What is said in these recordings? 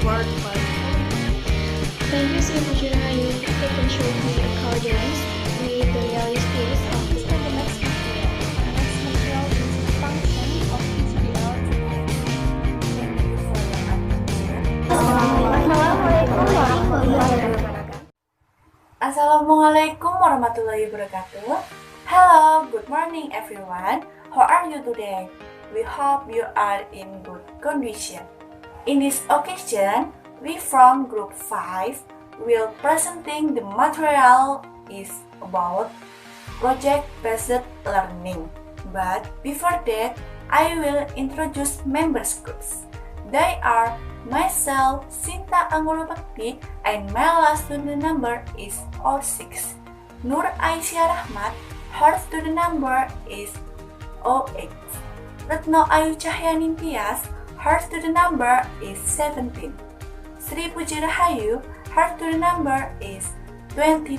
Part 5. Thank you, Puji Rahayu. They can show me accordance with the realities of the next material. The next material is the function of PGBL. Thank you for your attention. Assalamualaikum warahmatullahi wabarakatuh. Hello, good morning everyone. How are you today? We hope you are in good condition. In this occasion, we from Group 5 will presenting the material is about project-based learning. But before that, I will introduce members groups. They are myself, Sinta, Anggoro, Bekti, and my last student number is 06. Nur Aisya Rahmat, her student number is 08. Retno Ayu Cahyaningtyas, her student number is 17. Puji Rahayu, her student number is 22.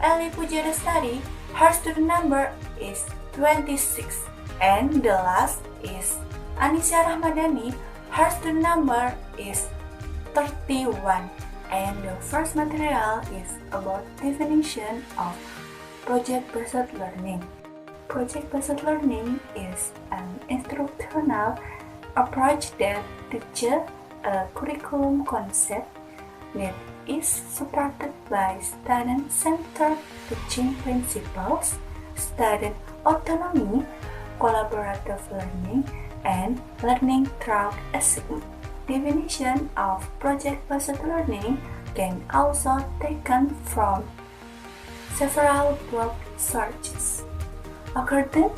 Elly Lestari, her student number is 26. And the last is Annisa Rahmadhani, her student number is 31. And the first material is about definition of project-based learning. Project-based learning is an instructional approach that teaches a curriculum concept that is supported by student-centered teaching principles, student autonomy, collaborative learning, and learning through assignment. Definition of project-based learning can also taken from several blog sources. According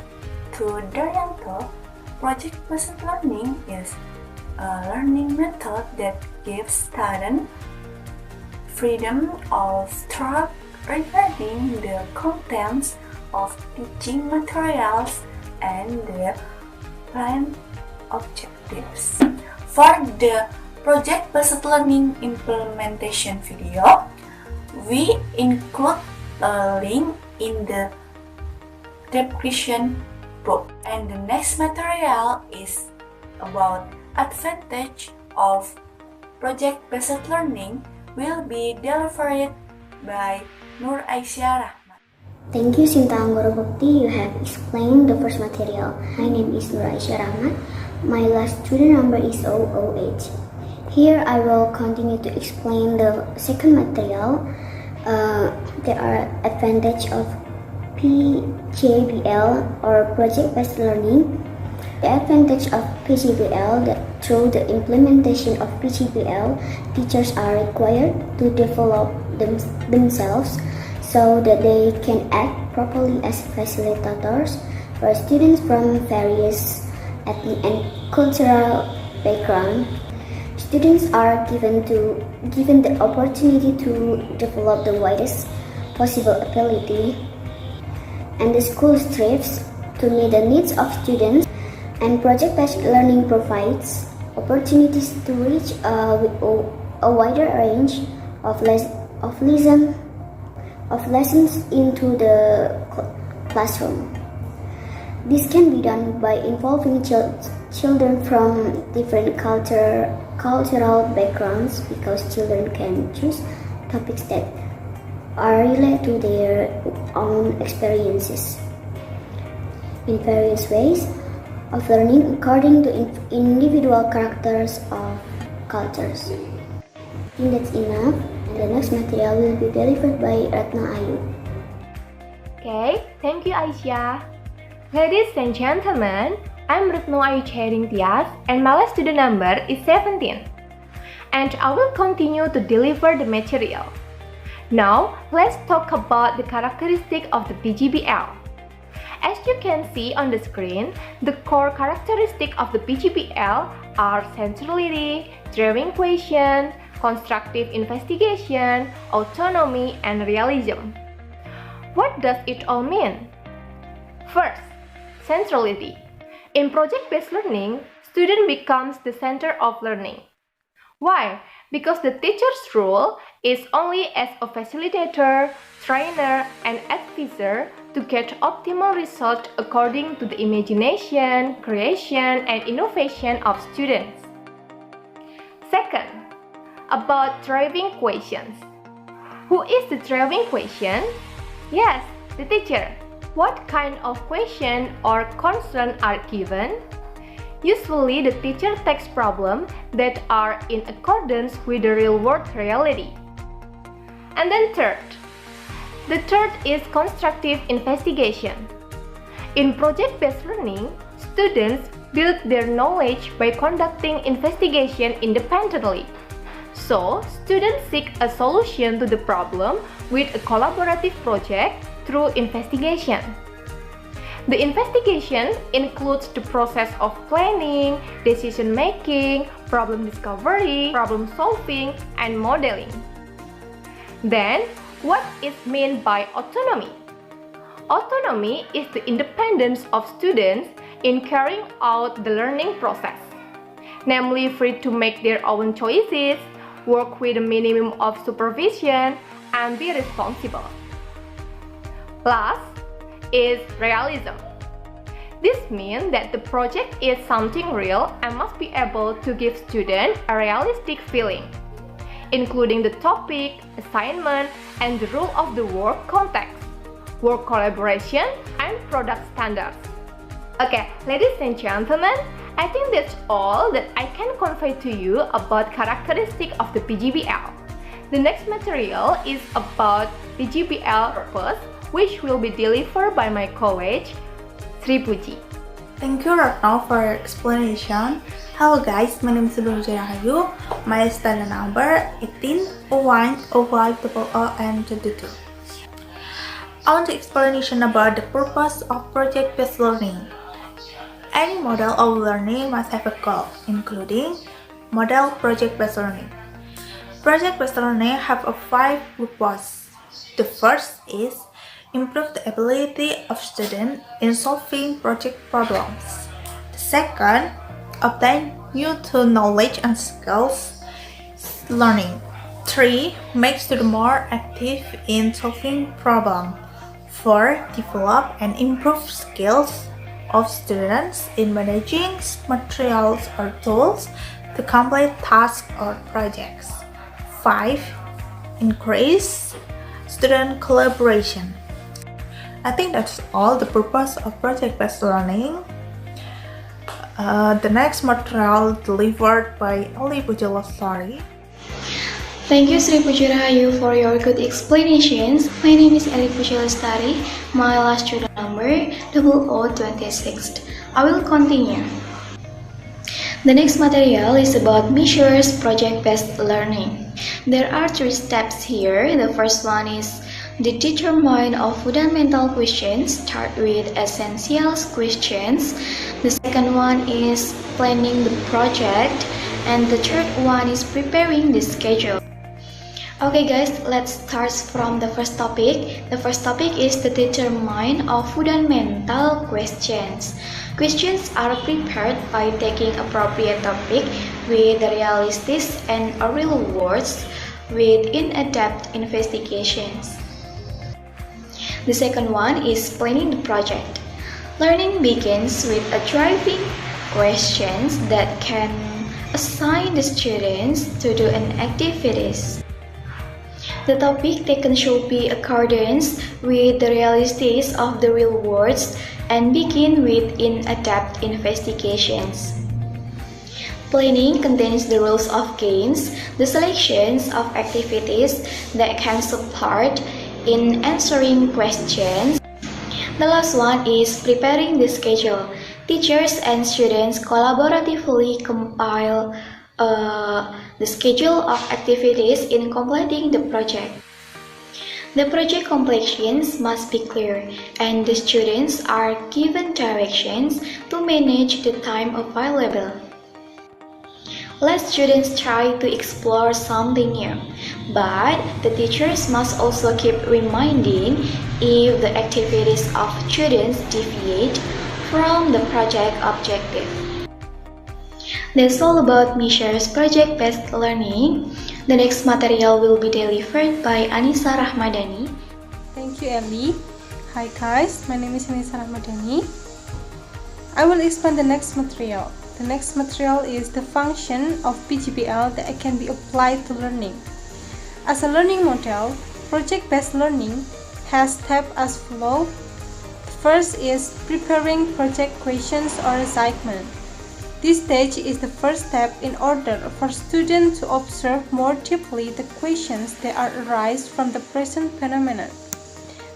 to Daryanto, project-based learning is a learning method that gives students freedom of thought regarding the contents of teaching materials and their planned objectives. For the project-based learning implementation video, we include a link in the description book. And the next material is about advantage of project-based learning will be delivered by Nur Aisya Rahmat. Thank you, Sinta, Anggoro, Bekti. You have explained the first material. My name is Nur Aisya Rahmat. My last student number is 008. Here I will continue to explain the second material. There are advantage of PJBL or project-based learning. The advantage of PJBL that through the implementation of PJBL, teachers are required to develop themselves so that they can act properly as facilitators for students from various ethnic and cultural background. Students are given the opportunity to develop the widest possible ability, and the school strives to meet the needs of students. And project-based learning provides opportunities to reach a wider range of lessons into the classroom. This can be done by involving children from different cultural backgrounds, because children can choose topics that are related to their own experiences. In various ways of learning according to individual characters of cultures. I think that's enough, and the next material will be delivered by Retno Ayu. Okay, thank you, Aisya. Ladies and gentlemen, I'm Retno Ayu Cahyaningtyas and my last student number is 17. And I will continue to deliver the material. Now, let's talk about the characteristic of the PGBL. As you can see on the screen, the core characteristic of the PGBL are centrality, driving question, constructive investigation, autonomy, and realism. What does it all mean? First, centrality. In project-based learning, student becomes the center of learning. Why? Because the teacher's role is only as a facilitator, trainer, and advisor to get optimal result according to the imagination, creation, and innovation of students. Second, about driving questions. Who is the driving question? Yes, the teacher. What kind of question or concern are given? Usually, the teacher takes problems that are in accordance with the real-world reality. And then third, the third is constructive investigation. In project-based learning, students build their knowledge by conducting investigation independently. So, students seek a solution to the problem with a collaborative project through investigation. The investigation includes the process of planning, decision-making, problem discovery, problem-solving, and modeling. Then, what is meant by autonomy? Autonomy is the independence of students in carrying out the learning process, namely free to make their own choices, work with a minimum of supervision, and be responsible. Last is realism. This means that the project is something real and must be able to give students a realistic feeling, including the topic, assignment, and the rule of the work context, work collaboration, and product standards. Okay, ladies and gentlemen, I think that's all that I can convey to you about characteristics of the PGBL. The next material is about PGBL purpose, which will be delivered by my colleague, Sri Puji. Thank you, Retno, for your explanation. Hello guys, my name is Puji Rahayu. My student number 1801050022. I want to explanation about the purpose of project-based learning. Any model of learning must have a goal, including model project-based learning. Project-based learning have a 5 purposes. The first is improve the ability of students in solving project problems. The second, obtain new knowledge and skills learning. 3. Make students more active in solving problems. 4. Develop and improve skills of students in managing materials or tools to complete tasks or projects. 5. Increase student collaboration. I think that's all the purpose of project-based learning. The next material delivered by Elly Lestari. Thank you, Sri Puji Rahayu, for your good explanations. My name is Elly Lestari. My last student number 0026. I will continue. The next material is about measures project-based learning. There are 3 steps here. The first one is the determine of fundamental questions. Start with essential questions. The second one is planning the project. And the third one is preparing the schedule. Okay guys, let's start from the first topic. The first topic is the determine of fundamental questions. Questions are prepared by taking appropriate topic with realistic and real words with in-depth investigations. The second one is planning the project. Learning begins with a driving questions that can assign the students to do an activities. The topic taken should be accordance with the realities of the real words and begin with in-depth investigations. Planning contains the rules of games, the selections of activities that can support in answering questions. The last one is preparing the schedule. Teachers and students collaboratively compile the schedule of activities in completing the project. The project completions must be clear, and the students are given directions to manage the time available. Let students try to explore something new, but the teachers must also keep reminding if the activities of students deviate from the project objective. That's all about measures project-based learning. The next material will be delivered by Annisa Rahmadhani. Thank you, Elly. Hi guys, my name is Annisa Rahmadhani. I will explain the next material. The the next material is the function of PGPL that can be applied to learning. As a learning model, project-based learning has steps as follows. First is preparing project questions or assignment. This stage is the first step in order for students to observe more deeply the questions that arise from the present phenomenon.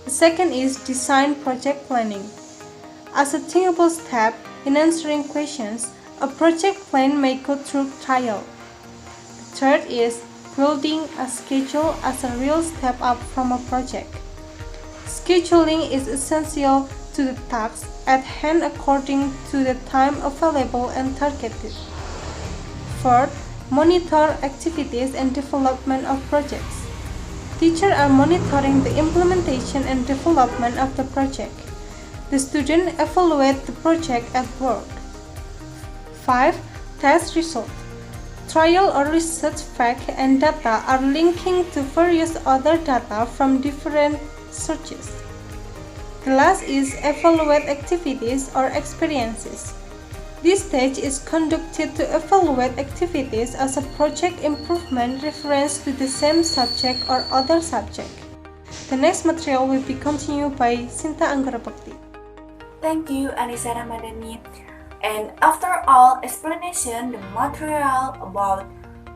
The second is design project planning. As a thinkable step in answering questions, a project plan may go through trial. The third is building a schedule as a real step up from a project. Scheduling is essential to the tasks at hand according to the time available and targeted. Fourth, monitor activities and development of projects. Teachers are monitoring the implementation and development of the project. The student evaluate the project at work. 5. Test result. Trial or research facts and data are linking to various other data from different sources. The last is evaluate activities or experiences. This stage is conducted to evaluate activities as a project improvement reference to the same subject or other subject. The next material will be continued by Sinta Anggoro Bekti. Thank you, Annisa Rahmadhani. And after all explanation the material about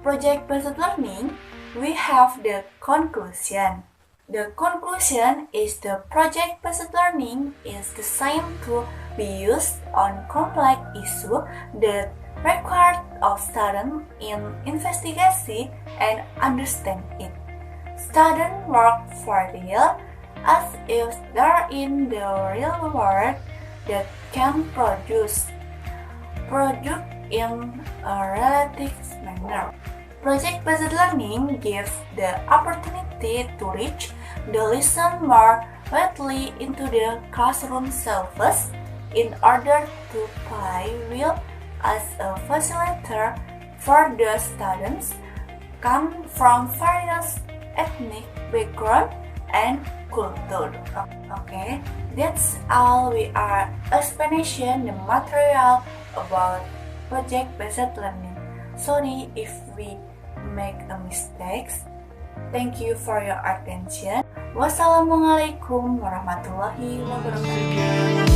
project-based learning, we have the conclusion. The conclusion is the project-based learning is designed to be used on complex issues that require of students in investigation and understand it. Students work for real as if they're in the real world that can produce in a relative manner. Project-based learning gives the opportunity to reach the lesson more widely into the classroom surface in order to play real as a facilitator for the students come from various ethnic background and culture. Okay, that's all we are explanation the material about project-based learning. Sorry if we make a mistakes. Thank you for your attention. Wassalamualaikum warahmatullahi wabarakatuh.